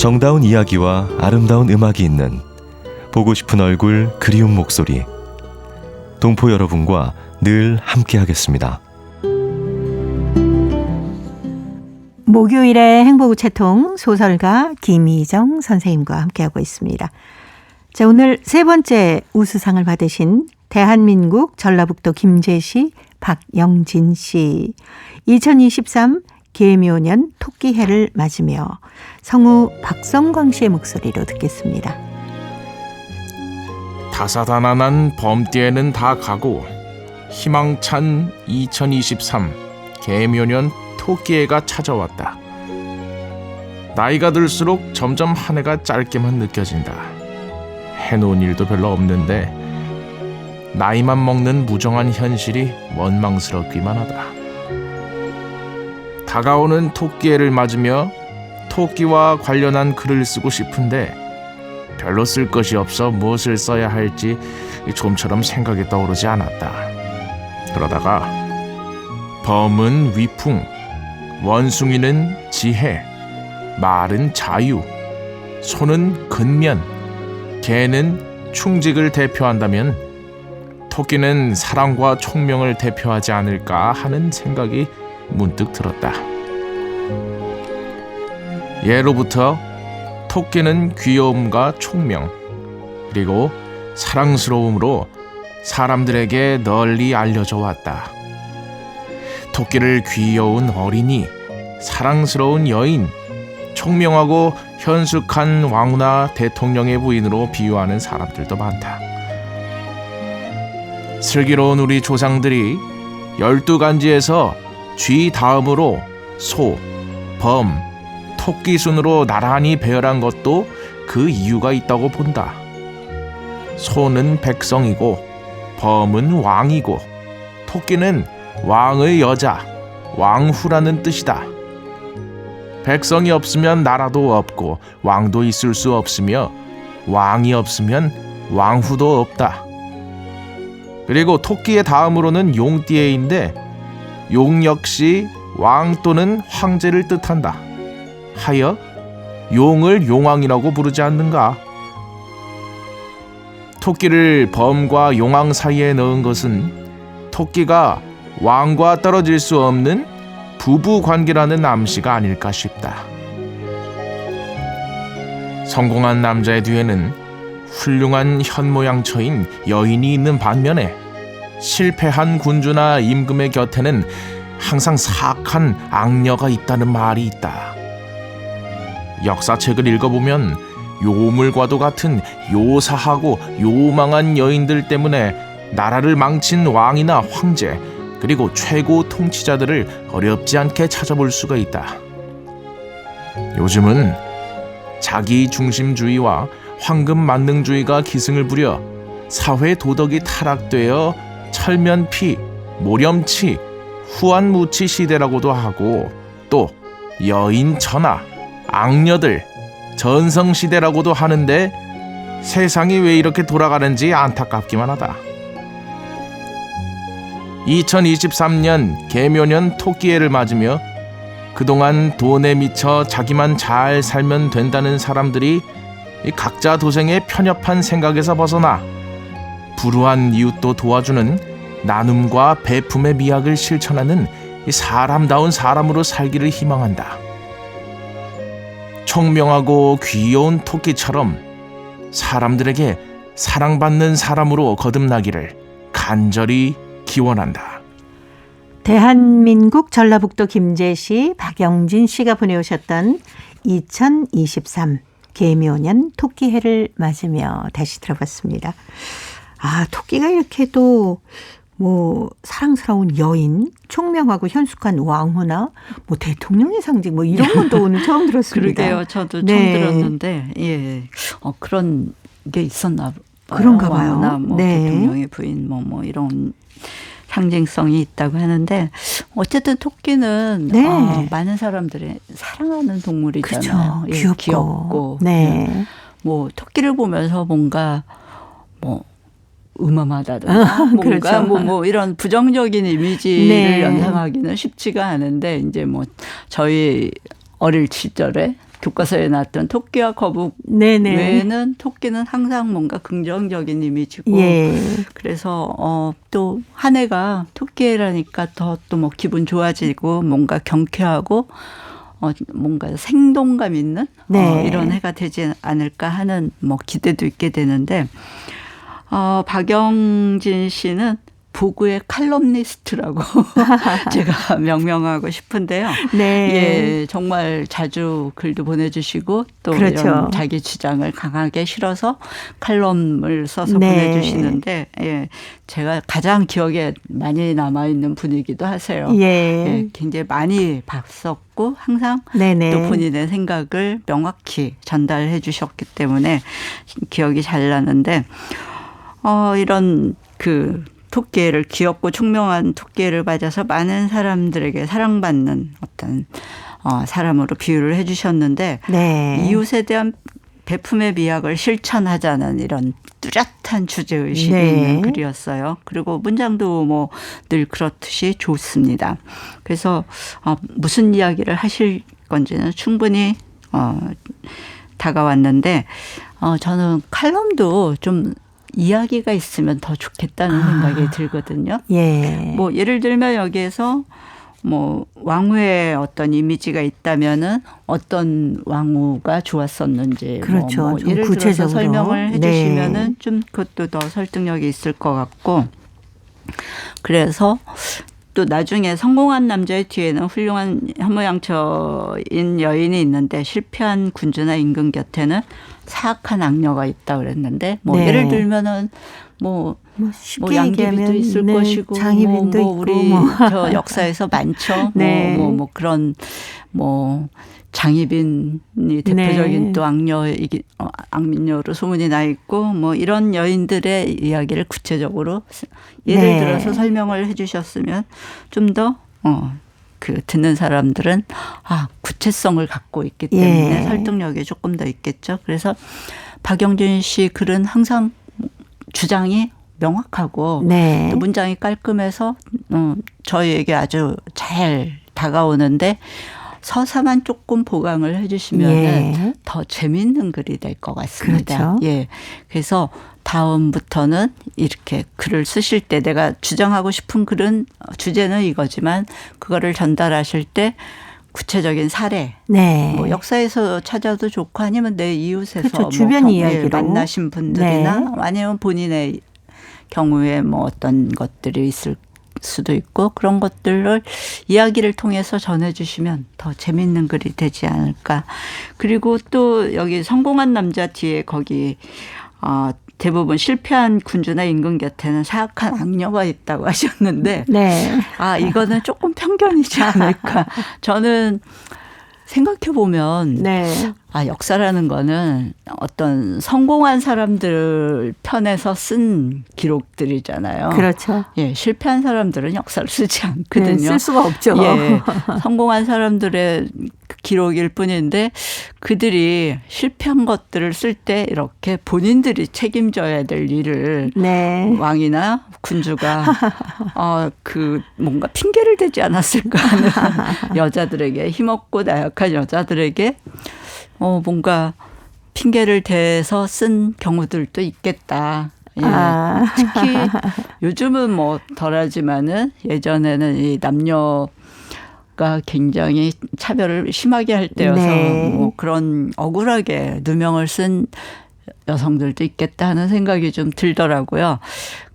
정다운 이야기와 아름다운 음악이 있는 보고 싶은 얼굴, 그리운 목소리. 동포 여러분과 늘 함께하겠습니다. 목요일의 행복우체통 소설가 김희정 선생님과 함께하고 있습니다. 자, 오늘 세 번째 우수상을 받으신 대한민국 전라북도 김제시 박영진 씨. 2023 계묘년 토끼해를 맞으며 성우 박성광 씨의 목소리로 듣겠습니다. 다사다난한 범띠에는 다 가고 희망찬 2023 계묘년 토끼해가 찾아왔다. 나이가 들수록 점점 한 해가 짧게만 느껴진다. 해놓은 일도 별로 없는데 나이만 먹는 무정한 현실이 원망스럽기만 하다. 다가오는 토끼해를 맞으며 토끼와 관련한 글을 쓰고 싶은데 별로 쓸 것이 없어 무엇을 써야 할지 좀처럼 생각이 떠오르지 않았다. 그러다가 범은 위풍, 원숭이는 지혜, 말은 자유, 소는 근면, 개는 충직을 대표한다면 토끼는 사랑과 총명을 대표하지 않을까 하는 생각이 문득 들었다. 예로부터 토끼는 귀여움과 총명, 그리고 사랑스러움으로 사람들에게 널리 알려져 왔다. 토끼를 귀여운 어린이, 사랑스러운 여인, 총명하고 현숙한 왕후나 대통령의 부인으로 비유하는 사람들도 많다. 슬기로운 우리 조상들이 12간지에서 쥐 다음으로 소, 범, 토끼 순으로 나란히 배열한 것도 그 이유가 있다고 본다. 소는 백성이고 범은 왕이고 토끼는 왕의 여자, 왕후라는 뜻이다. 백성이 없으면 나라도 없고 왕도 있을 수 없으며 왕이 없으면 왕후도 없다. 그리고 토끼의 다음으로는 용띠에인데 용 역시 왕 또는 황제를 뜻한다. 하여 용을 용왕이라고 부르지 않는가? 토끼를 범과 용왕 사이에 넣은 것은 토끼가 왕과 떨어질 수 없는 부부 관계라는 암시가 아닐까 싶다. 성공한 남자의 뒤에는 훌륭한 현모양처인 여인이 있는 반면에 실패한 군주나 임금의 곁에는 항상 사악한 악녀가 있다는 말이 있다. 역사책을 읽어보면 요물과도 같은 요사하고 요망한 여인들 때문에 나라를 망친 왕이나 황제, 그리고 최고 통치자들을 어렵지 않게 찾아볼 수가 있다. 요즘은 자기 중심주의와 황금 만능주의가 기승을 부려 사회 도덕이 타락되어 철면피, 모렴치, 후한무치 시대라고도 하고 또 여인 천하, 악녀들, 전성시대라고도 하는데 세상이 왜 이렇게 돌아가는지 안타깝기만 하다. 2023년 계묘년 토끼해를 맞으며 그동안 돈에 미쳐 자기만 잘 살면 된다는 사람들이 각자 도생의 편협한 생각에서 벗어나 불우한 이웃도 도와주는 나눔과 배품의 미학을 실천하는 사람다운 사람으로 살기를 희망한다. 총명하고 귀여운 토끼처럼 사람들에게 사랑받는 사람으로 거듭나기를 간절히 기원한다. 대한민국 전라북도 김제시 박영진 씨가 보내오셨던 2023 계묘년 토끼해를 맞으며 다시 들어봤습니다. 아, 토끼가 이렇게 또 뭐 사랑스러운 여인, 총명하고 현숙한 왕후나 뭐 대통령의 상징 뭐 이런 건 또 오늘 처음 들었습니다. 그러게요. 저도 처음 들었는데 예, 그런 게 있었나 봐요. 그런가 봐요. 왕후나 뭐 네. 대통령의 부인 뭐 이런 상징성이 있다고 하는데 어쨌든 토끼는 네. 많은 사람들이 사랑하는 동물이잖아요. 그렇죠. 예, 귀엽고 네. 뭐 토끼를 보면서 뭔가 뭐 음험하다든가 뭔가 그렇죠. 뭐 이런 부정적인 이미지를 네. 연상하기는 쉽지가 않은데 이제 뭐 저희 어릴 시절에 교과서에 나왔던 토끼와 거북 네네. 외에는 토끼는 항상 뭔가 긍정적인 이미지고 예. 그래서 또 한 해가 토끼해라니까 더 또 뭐 기분 좋아지고 뭔가 경쾌하고 뭔가 생동감 있는 네. 이런 해가 되지 않을까 하는 뭐 기대도 있게 되는데 박영진 씨는 보구의 칼럼니스트라고 제가 명명하고 싶은데요. 네. 예, 정말 자주 글도 보내주시고 또 그렇죠. 이런 자기 주장을 강하게 실어서 칼럼을 써서 네. 보내주시는데 예, 제가 가장 기억에 많이 남아있는 분이기도 하세요. 예. 예, 굉장히 많이 봤었고 항상 네네. 또 본인의 생각을 명확히 전달해 주셨기 때문에 기억이 잘 나는데 이런 그 토끼를 귀엽고 총명한 토끼를 맞아서 많은 사람들에게 사랑받는 어떤 사람으로 비유를 해 주셨는데 네. 이웃에 대한 베품의 미학을 실천하자는 이런 뚜렷한 주제의식이 네. 있는 글이었어요. 그리고 문장도 뭐 늘 그렇듯이 좋습니다. 그래서 무슨 이야기를 하실 건지는 충분히 다가왔는데 저는 칼럼도 좀 이야기가 있으면 더 좋겠다는 생각이 들거든요. 예. 뭐 예를 들면 여기에서 뭐 왕후의 어떤 이미지가 있다면은 어떤 왕후가 좋았었는지 그렇죠. 뭐 좀 예를 구체적으로. 들어서 설명을 네. 해주시면은 좀 그것도 더 설득력이 있을 것 같고 그래서 또 나중에 성공한 남자의 뒤에는 훌륭한 현모양처인 여인이 있는데 실패한 군주나 임금 곁에는 사악한 악녀가 있다 그랬는데 뭐 네. 예를 들면은 뭐 쉽게 양귀비도 얘기하면 있을 네, 것이고 장희빈도 뭐 있고 우리 뭐. 저 역사에서 많죠. 네. 뭐 그런 뭐 장희빈이 대표적인 네. 또 악녀로 소문이 나 있고 뭐 이런 여인들의 이야기를 구체적으로 예를 네. 들어서 설명을 해 주셨으면 좀 더 그 듣는 사람들은 구체성을 갖고 있기 때문에 예. 설득력이 조금 더 있겠죠. 그래서 박영진 씨 글은 항상 주장이 명확하고 네. 또 문장이 깔끔해서 저희에게 아주 잘 다가오는데 서사만 조금 보강을 해주시면 예. 더 재미있는 글이 될 것 같습니다. 그렇죠. 예, 그래서 다음부터는 이렇게 글을 쓰실 때 내가 주장하고 싶은 글은 주제는 이거지만 그거를 전달하실 때 구체적인 사례, 네. 뭐 역사에서 찾아도 좋고 아니면 내 이웃에서 그렇죠. 주변 이야기로. 만나신 분들이나 네. 아니면 본인의 경우에 뭐 어떤 것들이 있을 수도 있고 그런 것들을 이야기를 통해서 전해주시면 더 재밌는 글이 되지 않을까. 그리고 또 여기 성공한 남자 뒤에 거기 대부분 실패한 군주나 임금 곁에는 사악한 악녀가 있다고 하셨는데 네. 이거는 조금 편견이지 않을까. 저는 생각해 보면 네. 역사라는 거는 어떤 성공한 사람들 편에서 쓴 기록들이잖아요. 그렇죠. 예, 실패한 사람들은 역사를 쓰지 않거든요. 네, 쓸 수가 없죠. 예, 성공한 사람들의 기록일 뿐인데 그들이 실패한 것들을 쓸 때 이렇게 본인들이 책임져야 될 일을 네. 왕이나 군주가 뭔가 핑계를 대지 않았을까 하는 여자들에게 힘없고 나약한 여자들에게 뭔가 핑계를 대서 쓴 경우들도 있겠다. 예. 특히 요즘은 뭐 덜하지만은 예전에는 이 남녀가 굉장히 차별을 심하게 할 때여서 네. 뭐 그런 억울하게 누명을 쓴 여성들도 있겠다 하는 생각이 좀 들더라고요.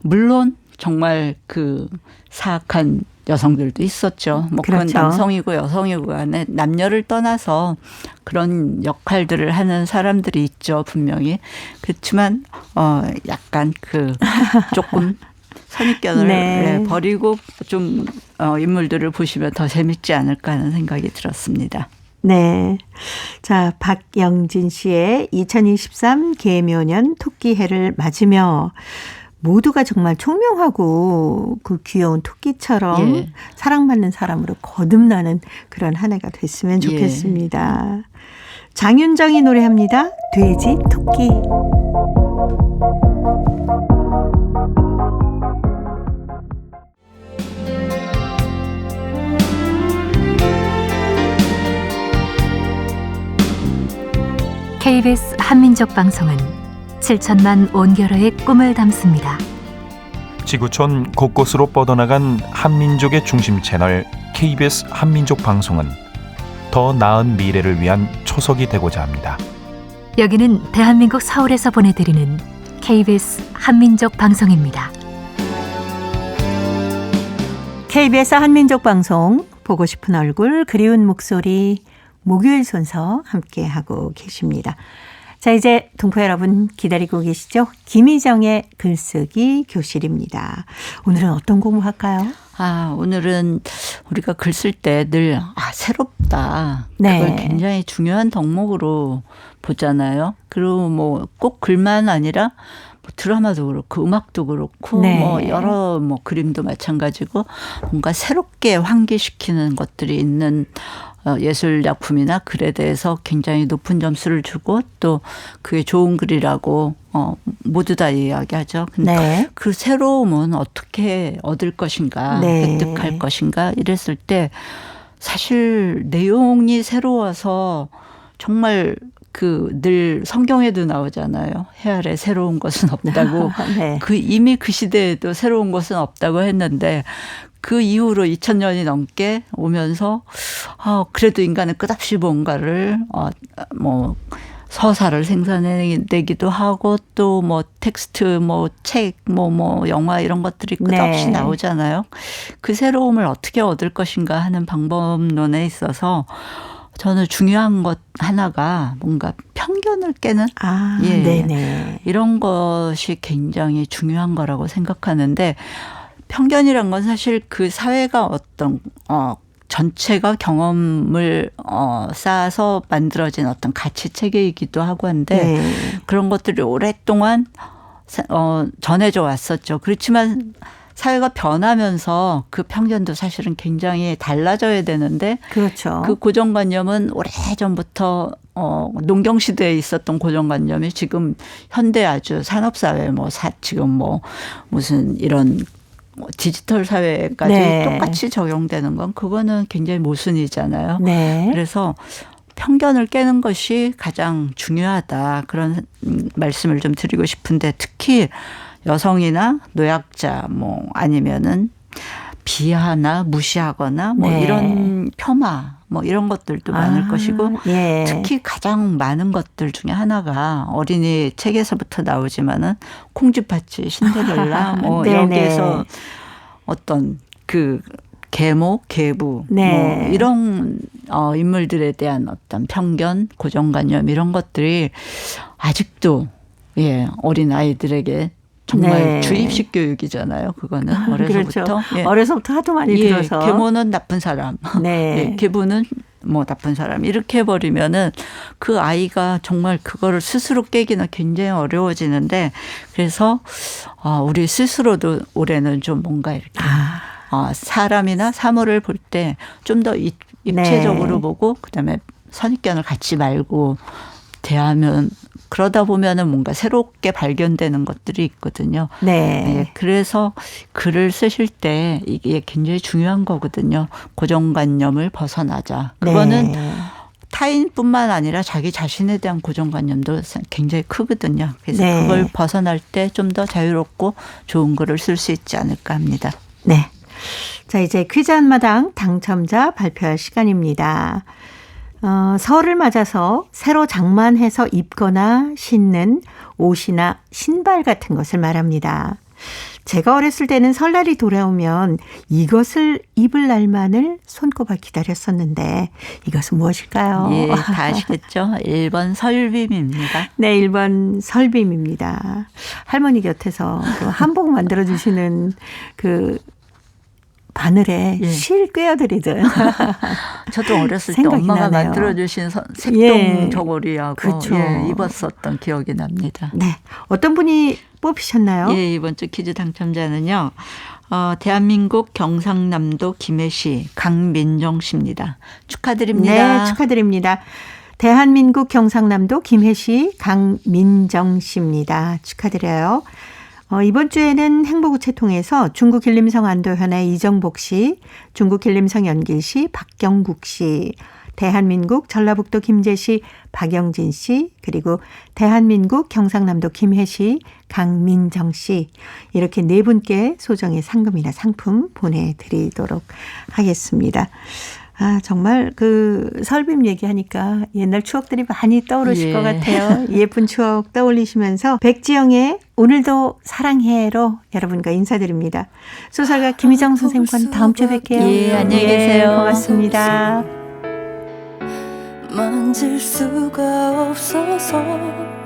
물론 정말 그 사악한 여성들도 있었죠. 뭐 그건 그렇죠. 남성이고 여성이고 간에 남녀를 떠나서 그런 역할들을 하는 사람들이 있죠. 분명히. 그렇지만 약간 조금 선입견을 네. 버리고 좀 인물들을 보시면 더 재밌지 않을까 하는 생각이 들었습니다. 네. 자, 박영진 씨의 2023 계묘년 토끼해를 맞으며 모두가 정말 총명하고 그 귀여운 토끼처럼 예. 사랑받는 사람으로 거듭나는 그런 한 해가 됐으면 좋겠습니다. 장윤정이 노래합니다. 돼지 토끼. KBS 한민족 방송은 7천만 온결어의 꿈을 담습니다. 지구촌 곳곳으로 뻗어나간 한민족의 중심 채널 KBS 한민족 방송은 더 나은 미래를 위한 초석이 되고자 합니다. 여기는 대한민국 서울에서 보내드리는 KBS 한민족 방송입니다. KBS 한민족 방송 보고 싶은 얼굴 그리운 목소리 목요일 순서 함께하고 계십니다. 자, 이제 동포 여러분 기다리고 계시죠? 김희정의 글쓰기 교실입니다. 오늘은 어떤 공부할까요? 오늘은 우리가 글 쓸 때 늘 새롭다. 네. 그걸 굉장히 중요한 덕목으로 보잖아요. 그리고 뭐 꼭 글만 아니라 뭐 드라마도 그렇고 음악도 그렇고 네. 뭐 여러 뭐 그림도 마찬가지고 뭔가 새롭게 환기시키는 것들이 있는 예술 작품이나 글에 대해서 굉장히 높은 점수를 주고 또 그게 좋은 글이라고 모두 다 이야기하죠. 근데 네. 그 새로움은 어떻게 얻을 것인가, 네. 획득할 것인가 이랬을 때 사실 내용이 새로워서 정말 늘 성경에도 나오잖아요. 해 아래 새로운 것은 없다고. 네. 이미 그 시대에도 새로운 것은 없다고 했는데 그 이후로 2000년이 넘게 오면서 그래도 인간은 끝없이 뭔가를 뭐 서사를 생산해내기도 하고 또 뭐 텍스트 뭐 책 뭐 영화 이런 것들이 끝없이 네. 나오잖아요. 그 새로움을 어떻게 얻을 것인가 하는 방법론에 있어서 저는 중요한 것 하나가 뭔가 편견을 깨는 네네. 이런 것이 굉장히 중요한 거라고 생각하는데 편견이란 건 사실 그 사회가 어떤 전체가 경험을 쌓아서 만들어진 어떤 가치 체계이기도 하고 한데 네. 그런 것들이 오랫동안 전해져 왔었죠. 그렇지만 사회가 변하면서 그 편견도 사실은 굉장히 달라져야 되는데 그렇죠. 그 고정관념은 오래전부터 농경시대에 있었던 고정관념이 지금 현대 아주 산업사회 지금 무슨 이런 디지털 사회까지 네. 똑같이 적용되는 건 그거는 굉장히 모순이잖아요. 네. 그래서 편견을 깨는 것이 가장 중요하다. 그런 말씀을 좀 드리고 싶은데 특히 여성이나 노약자 아니면은 비하나 무시하거나 네. 이런 폄하 이런 것들도 많을 것이고 예. 특히 가장 많은 것들 중에 하나가 어린이 책에서부터 나오지만은 콩쥐팥쥐 신데렐라 네네. 여기에서 어떤 그 계모, 계부 네. 이런 인물들에 대한 어떤 편견, 고정관념 이런 것들이 아직도 어린 아이들에게 정말 네. 주입식 교육이잖아요. 그거는 어려서부터. 그렇죠. 어려서부터 하도 많이 들어서. 계모는 나쁜 사람. 네. 계부는 나쁜 사람. 이렇게 해버리면은 그 아이가 정말 그거를 스스로 깨기는 굉장히 어려워지는데 그래서 우리 스스로도 올해는 좀 뭔가 이렇게 사람이나 사물을 볼 때 좀 더 입체적으로 네. 보고 그다음에 선입견을 갖지 말고 대하면 그러다 보면은 뭔가 새롭게 발견되는 것들이 있거든요. 네. 그래서 글을 쓰실 때 이게 굉장히 중요한 거거든요. 고정관념을 벗어나자. 그거는 네. 타인뿐만 아니라 자기 자신에 대한 고정관념도 굉장히 크거든요. 그래서 네. 그걸 벗어날 때 좀 더 자유롭고 좋은 글을 쓸 수 있지 않을까 합니다. 네. 자, 이제 퀴즈 한마당 당첨자 발표할 시간입니다. 설을 맞아서 새로 장만해서 입거나 신는 옷이나 신발 같은 것을 말합니다. 제가 어렸을 때는 설날이 돌아오면 이것을 입을 날만을 손꼽아 기다렸었는데 이것은 무엇일까요? 예, 다 아시겠죠? 1번 설빔입니다. 네, 1번 설빔입니다. 할머니 곁에서 그 한복 만들어주시는 그 바늘에 실 꿰어드리듯. 저도 어렸을 때 생각이 엄마가 나네요. 만들어주신 색동 저고리하고 그렇죠. 입었었던 기억이 납니다. 네. 어떤 분이 뽑히셨나요? 예, 이번 주 퀴즈 당첨자는요. 대한민국 경상남도 김해시 강민정 씨입니다. 축하드립니다. 네, 축하드립니다. 대한민국 경상남도 김해시 강민정 씨입니다. 축하드려요. 이번 주에는 행복우체 통해서 중국 길림성 안도현의 이정복 씨, 중국 길림성 연길시 박경국 씨, 대한민국 전라북도 김제시 박영진 씨, 그리고 대한민국 경상남도 김해시 강민정 씨, 이렇게 네 분께 소정의 상금이나 상품 보내드리도록 하겠습니다. 아, 정말 그 설빔 얘기하니까 옛날 추억들이 많이 떠오르실 예. 것 같아요. 예쁜 추억 떠올리시면서 백지영의 오늘도 사랑해로 여러분과 인사드립니다. 소설가 김희정 선생님과 다음 주에 뵐게요. 예, 안녕히 계세요. 고맙습니다. 만질 수가 없어서